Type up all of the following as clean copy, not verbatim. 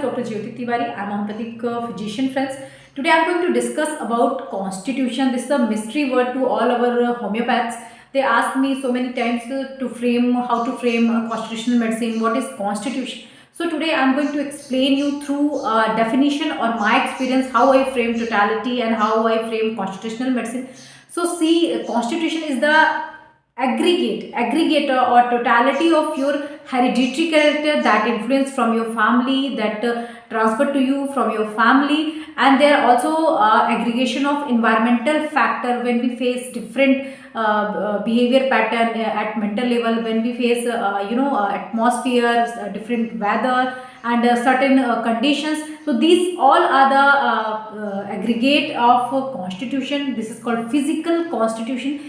Dr. Jyoti Tiwari. I'm a homeopathic physician, friends. Today I'm going to discuss about constitution. This is a mystery word to all our homeopaths. They ask me so many times to frame how to frame constitutional medicine. What is constitution? So today I'm going to explain you through definition or my experience how I frame totality and how I frame constitutional medicine. So see, constitution is the aggregator or totality of your hereditary character that influence from your family, that transfer to you from your family, and there are also aggregation of environmental factor when we face different behavior pattern at mental level, when we face atmospheres, different weather, and certain conditions. So these all are the aggregate of constitution. This is called physical constitution,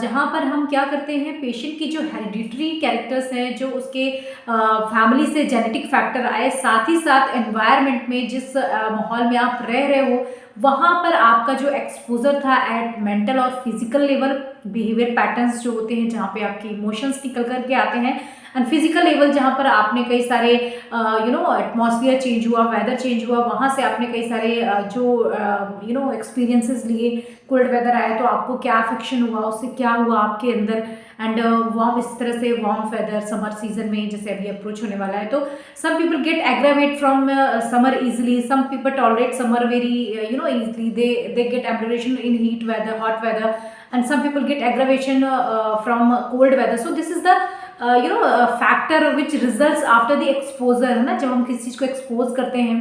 जहाँ पर हम क्या करते हैं, patient की जो hereditary characters हैं, जो उसके फैमिली से जेनेटिक फैक्टर आए, साथ ही साथ एनवायरनमेंट में जिस माहौल में आप रह रहे हो वहाँ पर आपका जो एक्सपोजर था एट मेंटल और फिजिकल लेवल, बिहेवियर पैटर्न्स जो होते हैं जहाँ पे आपके इमोशंस निकल करके आते हैं, एंड फिजिकल लेवल जहाँ पर आपने कई सारे एटमॉस्फेयर चेंज हुआ, वेदर चेंज हुआ, वहाँ से आपने कई सारे जो एक्सपीरियंसेस लिए, कोल्ड वेदर आया तो आपको क्या अफेक्शन हुआ, उससे क्या हुआ आपके अंदर, एंड वार्म, इस तरह से वार्म वेदर समर सीजन में जैसे अभी अप्रोच होने वाला है, तो some people get aggravate from summer easily, some people tolerate summer very easily, they get aberration in heat weather, hot weather, and some people get aggravation from cold weather. So this is the factor which results after the exposure, है ना, जब हम किसी चीज़ को expose करते हैं,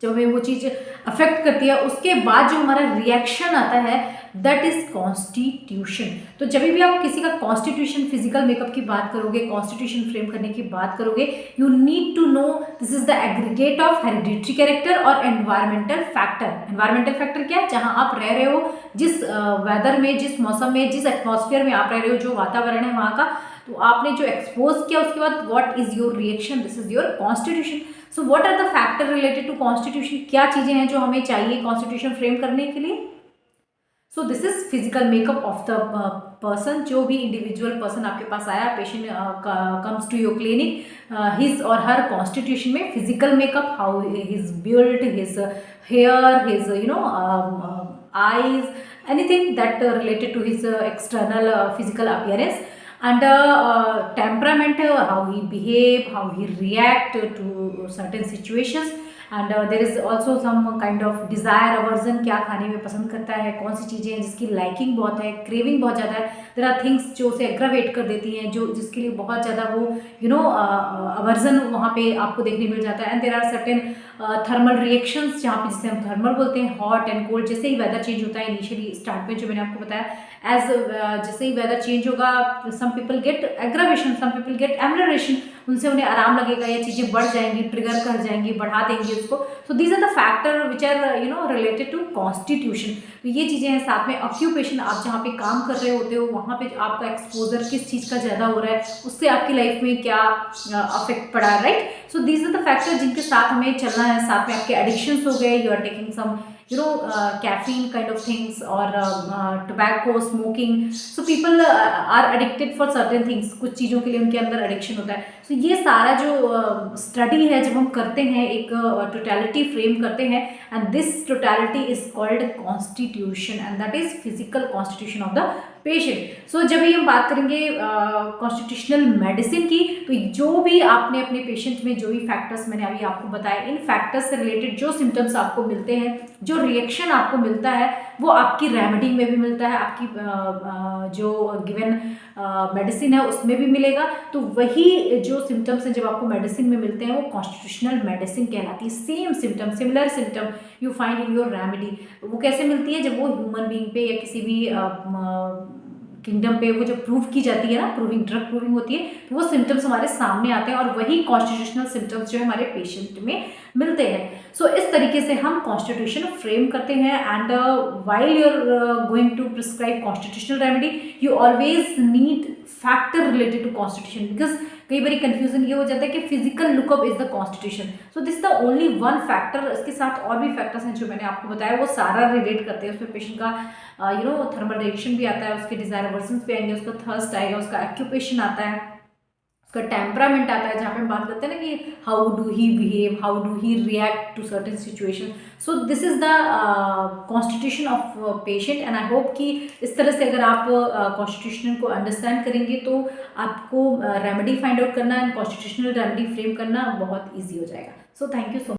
जब हमें वो चीज़ अफेक्ट करती है, उसके बाद जो हमारा रिएक्शन आता है दैट इज कॉन्स्टिट्यूशन. तो जब भी आप किसी का कॉन्स्टिट्यूशन फिजिकल मेकअप की बात करोगे, कॉन्स्टिट्यूशन फ्रेम करने की बात करोगे, you need to know this is the aggregate of hereditary character और एनवायरमेंटल फैक्टर. एनवायरमेंटल फैक्टर क्या है? जहाँ आप रह रहे हो, जिस वेदर में, जिस मौसम में, जिस एटमॉस्फेयर में आप रह रहे हो, जो वातावरण है वहाँ का, तो आपने जो एक्सपोज किया उसके बाद what is your reaction, this is your constitution. So what are the factor related to constitution? क्या चीज़ें हैं जो हमें चाहिए कॉन्स्टिट्यूशन फ्रेम करने के लिए? So this is physical makeup of the person. जो भी इंडिविजुअल पर्सन आपके पास आया, patient comes to your clinic, his और हर कॉन्स्टिट्यूशन में physical makeup, how his build, his hair, his eyes, anything that related to his external physical appearance, and temperament, how he behave, how he react to certain situations, and there is also some kind of desire, aversion, क्या खाने में पसंद करता है, कौन सी चीज़ें हैं जिसकी लाइकिंग बहुत है, क्रेविंग बहुत ज़्यादा है. देयर आर थिंग्स जो उसे एग्रावेट कर देती हैं, जो जिसके लिए बहुत ज़्यादा वो अवर्जन वहाँ पे आपको देखने मिल जाता है. And there are certain thermal reactions, जहाँ पे जिसे हम थर्मल बोलते हैं, हॉट एंड कोल्ड. जैसे ही वेदर चेंज होता है, इनिशियली स्टार्ट में जो मैंने आपको बताया, एज जैसे ही वेदर चेंज होगा, some people get aggravation, some people get amelioration, उनसे उन्हें आराम लगेगा, ये चीज़ें बढ़ जाएंगी, ट्रिगर कर जाएंगी, बढ़ा देंगी उसको. So these are the factor which are related to constitution. तो ये चीज़ें हैं. साथ में ऑक्यूपेशन, आप जहाँ पे काम कर रहे होते हो वहाँ पे आपका एक्सपोजर किस चीज़ का ज़्यादा हो रहा है, उससे आपकी लाइफ में क्या अफेक्ट पड़ा है, right. So these are the factor जिनके साथ हमें चलना है. साथ में आपके एडिक्शंस हो गए, you are taking some caffeine kind of things, or tobacco, smoking. So people are addicted for certain things. कुछ चीज़ों के लिए उनके अंदर एडिक्शन होता है. So ये सारा जो स्टडी है, जब हम करते हैं, एक टोटलिटी फ्रेम करते हैं, and this totality is called constitution, and that is physical constitution of the patient. So जब भी हम बात करेंगे कॉन्स्टिट्यूशनल मेडिसिन की, तो जो भी आपने अपने पेशेंट में जो भी फैक्टर्स मैंने अभी आपको बताया, इन फैक्टर्स से रिलेटेड जो सिम्टम्स आपको मिलते हैं, जो रिएक्शन आपको मिलता है, वो आपकी रेमेडी में भी मिलता है, आपकी जो गिवन मेडिसिन है उसमें भी मिलेगा. तो वही जो सिम्टम्स हैं जब आपको मेडिसिन में मिलते हैं, वो कॉन्स्टिट्यूशनल मेडिसिन कहलाती है. Same symptom, similar symptom you find in your remedy. वो कैसे मिलती है? जब वो ह्यूमन बीइंग पे या किसी भी किंगडम पे वो जब प्रूव की जाती है ना, प्रूविंग, ड्रग प्रूविंग होती है, तो वो सिम्टम्स हमारे सामने आते हैं, और वही कॉन्स्टिट्यूशनल सिम्टम्स जो है हमारे पेशेंट में मिलते हैं. सो इस तरीके से हम कॉन्स्टिट्यूशन फ्रेम करते हैं. And while you are going to prescribe constitutional remedy, you always need factor related to constitution, because कई बार कंफ्यूजन ये हो जाता है कि physical lookup is the constitution. So this the only one factor. इसके साथ और भी फैक्टर्स हैं जो मैंने आपको बताया, वो सारा रिलेट करते हैं. उसमें पेशेंट का थर्मल रिएक्शन भी आता है, उसके डिजायर वर्जन्स भी आएंगे, उसका थर्स्ट आएगा, उसका एक्यूपेशन आता है. का टेम्परामेंट आता है, जहाँ पे हम बात करते हैं ना कि how do he behave, how do he react to certain situation. So this is the constitution of patient. And I hope कि इस तरह से अगर आप कॉन्स्टिट्यूशन को अंडरस्टैंड करेंगे तो आपको रेमेडी फाइंड आउट करना एंड कॉन्स्टिट्यूशनल रेमेडी फ्रेम करना बहुत ईजी हो जाएगा। So thank you so